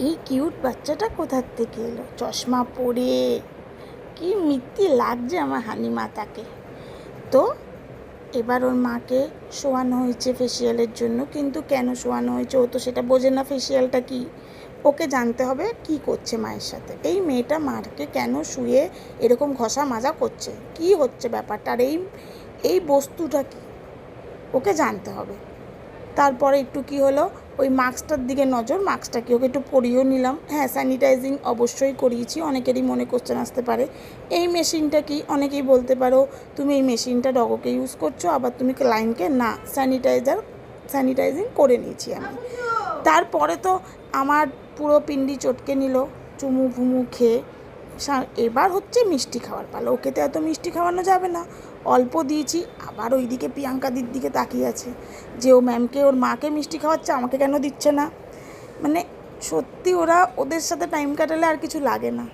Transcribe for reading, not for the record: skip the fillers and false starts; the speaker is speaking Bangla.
এই কিউট বাচ্চাটা কোথার থেকে এলো চশমা পরে? কি মিথ্যে লাগছে আমার হানিমাতাকে। তো এবার ওর মাকে শোয়ানো হয়েছে ফেসিয়ালের জন্য, কিন্তু কেন শোয়ানো হয়েছে ও তো সেটা বোঝে না ফেসিয়ালটা কি। ওকে জানতে হবে কি করছে মায়ের সাথে। এই মেয়েটা মাকে কেন শুয়ে এরকম ঘষা মাজা করছে, কি হচ্ছে ব্যাপারটা, আর এই বস্তুটা কি ওকে জানতে হবে। তারপরে একটু কি হলো, ওই মাস্কটার দিকে নজর, মাস্কটা কি ওকে একটু পরিয়েও নিলাম। হ্যাঁ, স্যানিটাইজিং অবশ্যই করিয়েছি। অনেকেরই মনে কোশ্চেন আসতে পারে এই মেশিনটা কি, অনেকেই বলতে পারো তুমি এই মেশিনটা ডগোকে ইউজ করছো, আবার তুমি ক্লায়েন্টকে না। স্যানিটাইজিং করে নিয়েছি আমি। তারপরে তো আমার পুরো পিন্ডি চটকে নিল চুমু ফুমু খেয়ে। এবার হচ্ছে মিষ্টি খাওয়ার পালা। ওকে তো এত মিষ্টি খাওয়ানো যাবে না, অল্প দিয়েছি। আবার ওইদিকে প্রিয়াঙ্কাদির দিকে তাকিয়ে আছে যে ও ম্যামকে, ওর মাকে মিষ্টি খাওয়াচ্ছে, আমাকে কেন দিচ্ছে না। মানে সত্যি ওদের সাথে টাইম কাটালে আর কিছু লাগে না।